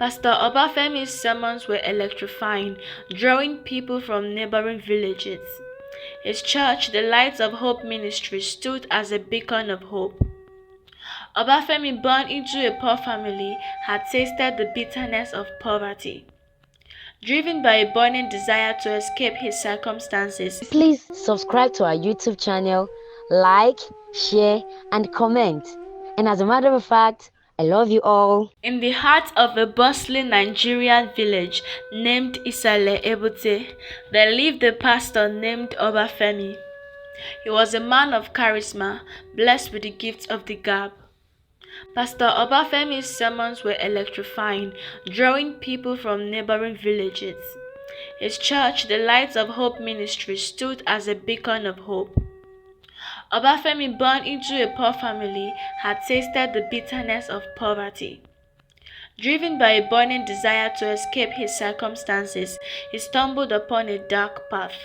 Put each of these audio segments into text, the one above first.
Pastor Obafemi's sermons were electrifying, drawing people from neighboring villages. His church, the Lights of Hope Ministry, stood as a beacon of hope. Obafemi, born into a poor family, had tasted the bitterness of poverty. Driven by a burning desire to escape his circumstances, please subscribe to our YouTube channel, like, share, and comment. And as a matter of fact, I love you all. In the heart of a bustling Nigerian village named Isale-Ebute, there lived a pastor named Obafemi. He was a man of charisma, blessed with the gift of the gab. Pastor Obafemi's sermons were electrifying, drawing people from neighboring villages. His church, the Lights of Hope Ministry, stood as a beacon of hope. Obafemi, born into a poor family, had tasted the bitterness of poverty. Driven by a burning desire to escape his circumstances, he stumbled upon a dark path.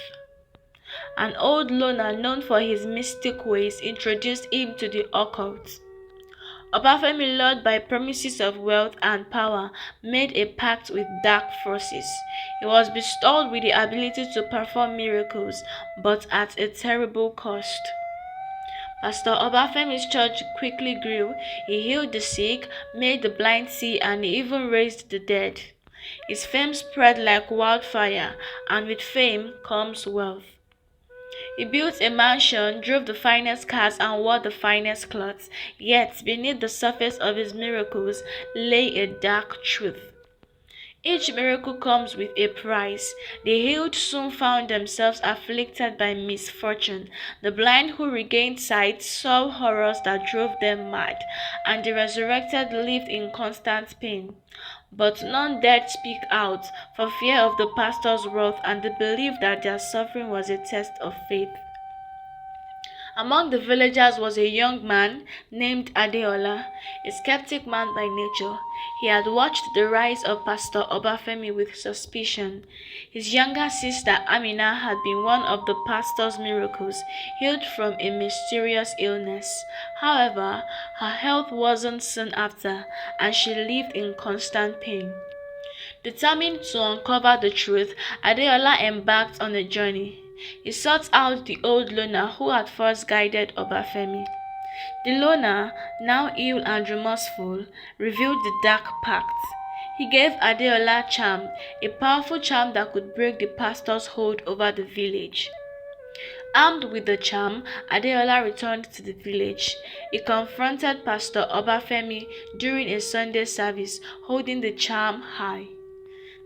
An old loner known for his mystic ways introduced him to the occult. Obafemi, lured by promises of wealth and power, made a pact with dark forces. He was bestowed with the ability to perform miracles, but at a terrible cost. Pastor Obafemi's church quickly grew. He healed the sick, made the blind see, and he even raised the dead. His fame spread like wildfire, and with fame comes wealth. He built a mansion, drove the finest cars, and wore the finest clothes. Yet, beneath the surface of his miracles lay a dark truth. Each miracle comes with a price. The healed soon found themselves afflicted by misfortune. The blind who regained sight saw horrors that drove them mad, and the resurrected lived in constant pain. But none dared speak out for fear of the pastor's wrath and the belief that their suffering was a test of faith. Among the villagers was a young man named Adeola, a skeptic man by nature. He had watched the rise of Pastor Obafemi with suspicion. His younger sister Amina had been one of the pastor's miracles, healed from a mysterious illness. However, her health worsened soon after, and she lived in constant pain. Determined to uncover the truth, Adeola embarked on a journey. He sought out the old loner who had first guided Obafemi. The loner, now ill and remorseful, revealed the dark pact. He gave Adeola charm, a powerful charm that could break the pastor's hold over the village. Armed with the charm, Adeola returned to the village. He confronted Pastor Obafemi during a Sunday service, holding the charm high.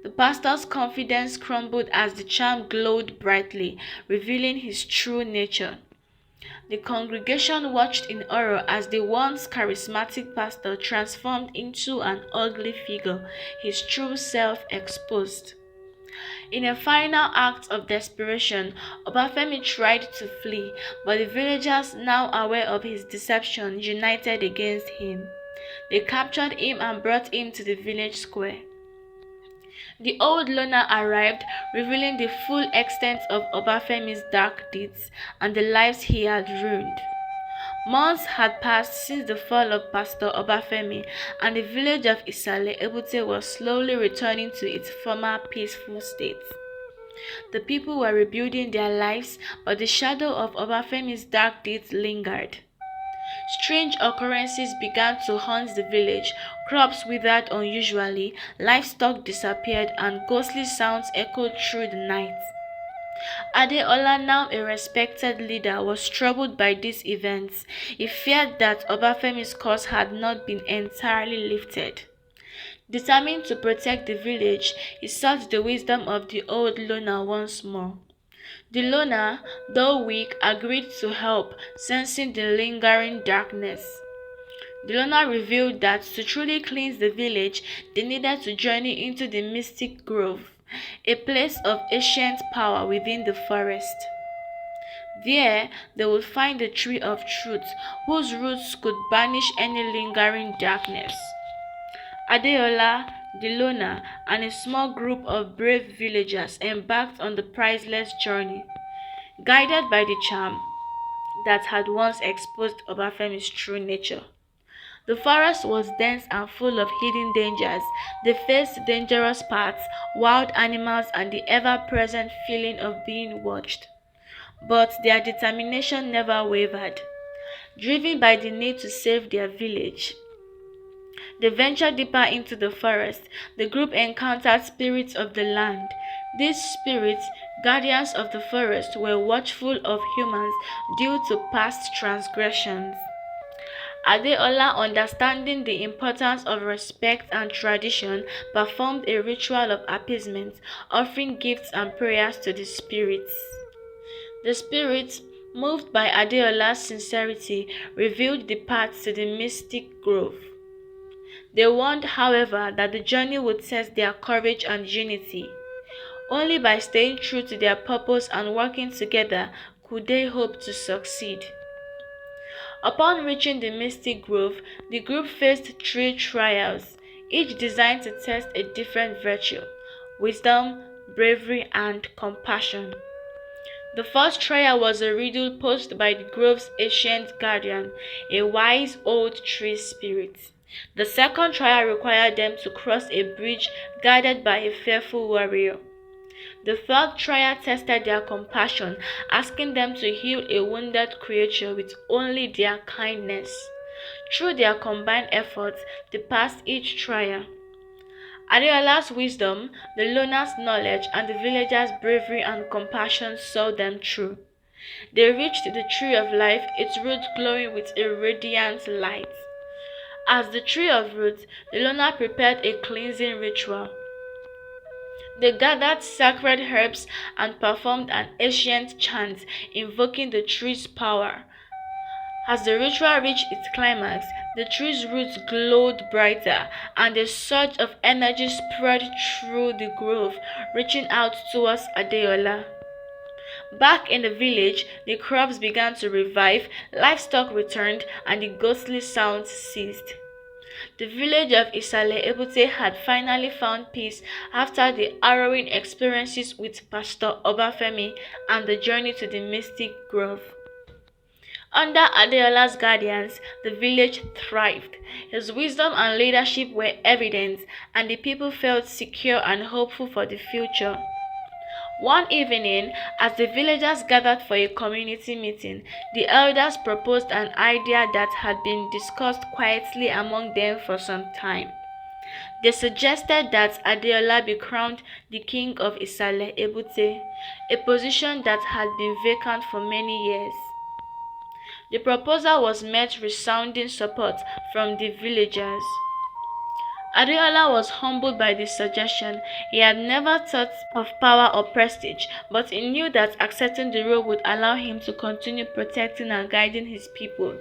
The pastor's confidence crumbled as the charm glowed brightly, revealing his true nature. The congregation watched in horror as the once charismatic pastor transformed into an ugly figure, his true self exposed. In a final act of desperation, Obafemi tried to flee, but the villagers, now aware of his deception, united against him. They captured him and brought him to the village square. The old loner arrived, revealing the full extent of Obafemi's dark deeds and the lives he had ruined. Months had passed since the fall of Pastor Obafemi, and the village of Isale-Ebute was slowly returning to its former peaceful state. The people were rebuilding their lives, but the shadow of Obafemi's dark deeds lingered. Strange occurrences began to haunt the village. Crops withered unusually, livestock disappeared, and ghostly sounds echoed through the night. Adeola, now a respected leader, was troubled by these events. He feared that Obafemi's curse had not been entirely lifted. Determined to protect the village, he sought the wisdom of the old loner once more. The loner, though weak, agreed to help, sensing the lingering darkness. The loner revealed that to truly cleanse the village, they needed to journey into the mystic grove, a place of ancient power within the forest. There, they would find the tree of truth, whose roots could banish any lingering darkness. Adeola, the loner, and a small group of brave villagers embarked on the priceless journey. Guided by the charm that had once exposed Obafemi's true nature, The forest was dense and full of hidden dangers. They faced dangerous paths, wild animals, and the ever-present feeling of being watched. But their determination never wavered. Driven by the need to save their village, they ventured deeper into the forest. The group encountered spirits of the land. These spirits, guardians of the forest, were watchful of humans due to past transgressions. Adeola, understanding the importance of respect and tradition, performed a ritual of appeasement, offering gifts and prayers to the spirits. The spirits, moved by Adeola's sincerity, revealed the path to the mystic grove. They warned, however, that the journey would test their courage and unity. Only by staying true to their purpose and working together could they hope to succeed. Upon reaching the mystic grove, the group faced 3 trials, each designed to test a different virtue: wisdom, bravery, and compassion. The first trial was a riddle posed by the grove's ancient guardian, a wise old tree spirit. The second trial required them to cross a bridge guarded by a fearful warrior. The third trial tested their compassion, asking them to heal a wounded creature with only their kindness. Through their combined efforts, they passed each trial. Adeola's wisdom, the loner's knowledge, and the villagers' bravery and compassion saw them through. They reached the tree of life, its roots glowing with a radiant light. As the tree of roots, the loner prepared a cleansing ritual. They gathered sacred herbs and performed an ancient chant invoking the tree's power. As the ritual reached its climax, the tree's roots glowed brighter, and a surge of energy spread through the grove, reaching out towards Adeola. Back in the village, the crops began to revive, livestock returned, and the ghostly sounds ceased. The village of Isale-Ebute had finally found peace after the harrowing experiences with Pastor Obafemi and the journey to the mystic grove. Under Adeola's guidance, the village thrived. His wisdom and leadership were evident, and the people felt secure and hopeful for the future. One evening, as the villagers gathered for a community meeting, the elders proposed an idea that had been discussed quietly among them for some time. They suggested that Adeola be crowned the king of Isale-Ebute, a position that had been vacant for many years. The proposal was met with resounding support from the villagers. Adeola was humbled by this suggestion. He had never thought of power or prestige, but he knew that accepting the role would allow him to continue protecting and guiding his people.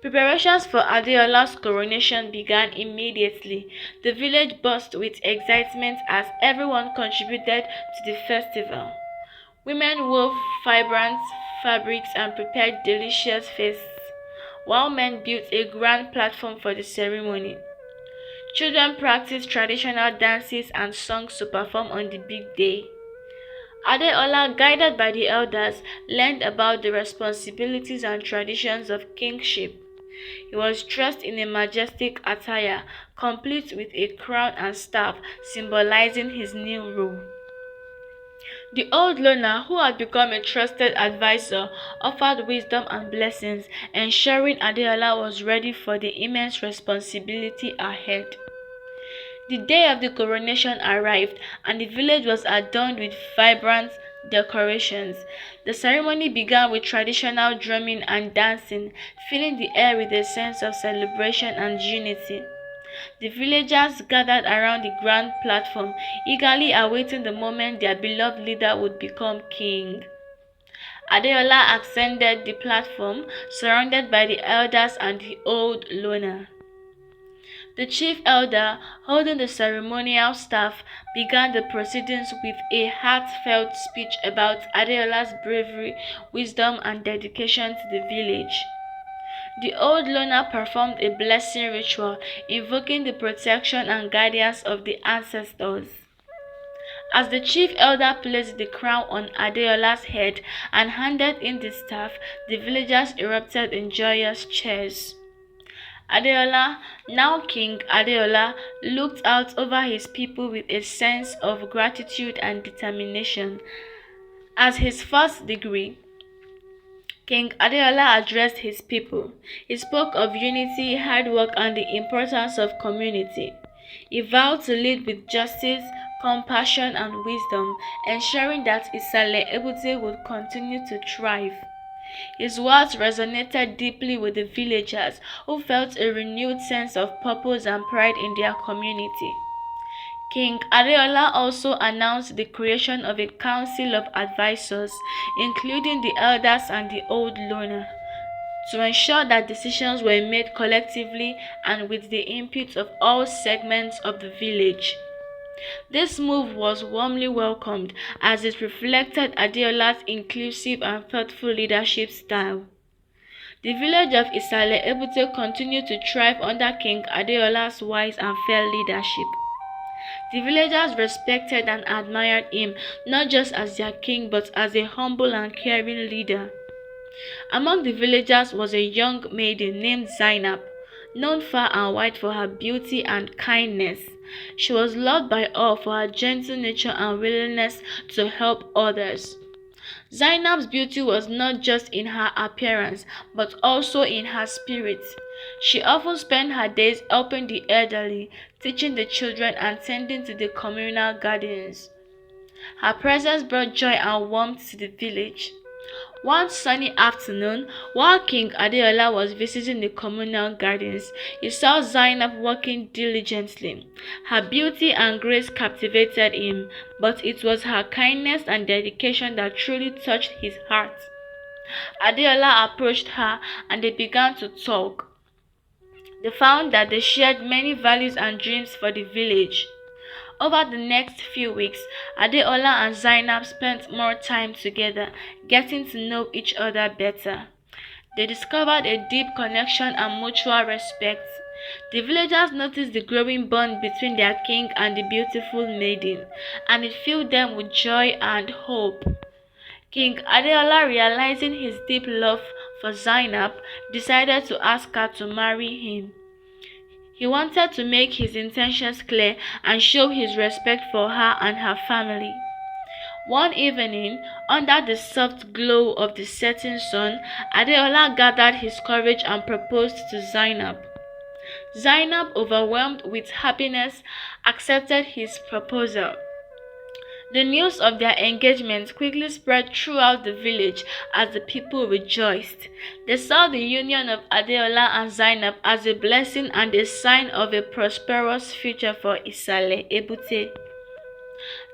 Preparations for Adeola's coronation began immediately. The village buzzed with excitement as everyone contributed to the festival. Women wove vibrant fabrics and prepared delicious feasts, while men built a grand platform for the ceremony. Children practiced traditional dances and songs to perform on the big day. Adeola, guided by the elders, learned about the responsibilities and traditions of kingship. He was dressed in a majestic attire, complete with a crown and staff, symbolizing his new rule. The old loner, who had become a trusted advisor, offered wisdom and blessings, ensuring Adeola was ready for the immense responsibility ahead. The day of the coronation arrived, and the village was adorned with vibrant decorations. The ceremony began with traditional drumming and dancing, filling the air with a sense of celebration and unity. The villagers gathered around the grand platform, eagerly awaiting the moment their beloved leader would become king. Adeola ascended the platform, surrounded by the elders and the old loner. The chief elder, holding the ceremonial staff, began the proceedings with a heartfelt speech about Adeola's bravery, wisdom, and dedication to the village. The old loner performed a blessing ritual, invoking the protection and guidance of the ancestors. As the chief elder placed the crown on Adeola's head and handed in the staff, the villagers erupted in joyous cheers. Adeola, now King Adeola, looked out over his people with a sense of gratitude and determination. As his first degree, King Adeola addressed his people. He spoke of unity, hard work, and the importance of community. He vowed to lead with justice, compassion, and wisdom, ensuring that Isale-Ebute would continue to thrive. His words resonated deeply with the villagers, who felt a renewed sense of purpose and pride in their community. King Adeola also announced the creation of a council of advisors, including the elders and the old loner, to ensure that decisions were made collectively and with the input of all segments of the village. This move was warmly welcomed as it reflected Adeola's inclusive and thoughtful leadership style. The village of Isale-Ebute continued to thrive under King Adeola's wise and fair leadership. The villagers respected and admired him not just as their king but as a humble and caring leader. Among the villagers was a young maiden named Zainab, known far and wide for her beauty and kindness. She was loved by all for her gentle nature and willingness to help others. Zainab's beauty was not just in her appearance, but also in her spirit. She often spent her days helping the elderly, teaching the children, and tending to the communal gardens. Her presence brought joy and warmth to the village. One sunny afternoon, while King Adeola was visiting the communal gardens, he saw Zainab working diligently. Her beauty and grace captivated him, but it was her kindness and dedication that truly touched his heart. Adeola approached her and they began to talk. They found that they shared many values and dreams for the village. Over the next few weeks, Adeola and Zainab spent more time together, getting to know each other better. They discovered a deep connection and mutual respect. The villagers noticed the growing bond between their king and the beautiful maiden, and it filled them with joy and hope. King Adeola, realizing his deep love for Zainab, decided to ask her to marry him. He wanted to make his intentions clear and show his respect for her and her family. One evening, under the soft glow of the setting sun, Adeola gathered his courage and proposed to Zainab. Zainab, overwhelmed with happiness, accepted his proposal. The news of their engagement quickly spread throughout the village as the people rejoiced. They saw the union of Adeola and Zainab as a blessing and a sign of a prosperous future for Isale-Ebute.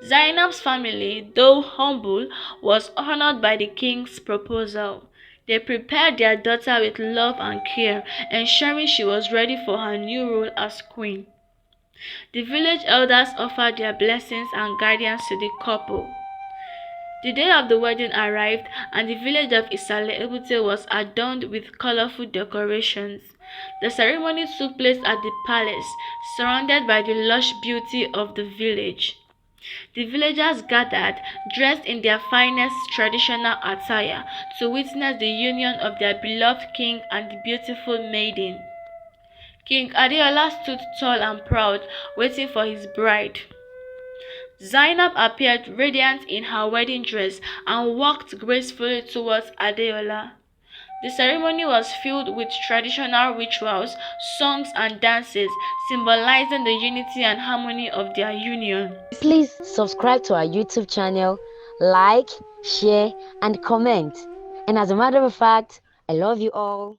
Zainab's family, though humble, was honored by the king's proposal. They prepared their daughter with love and care, ensuring she was ready for her new role as queen. The village elders offered their blessings and guidance to the couple. The day of the wedding arrived, and the village of Isale-Ebute was adorned with colorful decorations. The ceremony took place at the palace, surrounded by the lush beauty of the village. The villagers gathered, dressed in their finest traditional attire, to witness the union of their beloved king and the beautiful maiden. King Adeola stood tall and proud, waiting for his bride. Zainab appeared radiant in her wedding dress and walked gracefully towards Adeola. The ceremony was filled with traditional rituals, songs, and dances, symbolizing the unity and harmony of their union. Please subscribe to our YouTube channel, like, share, and comment. And as a matter of fact, I love you all.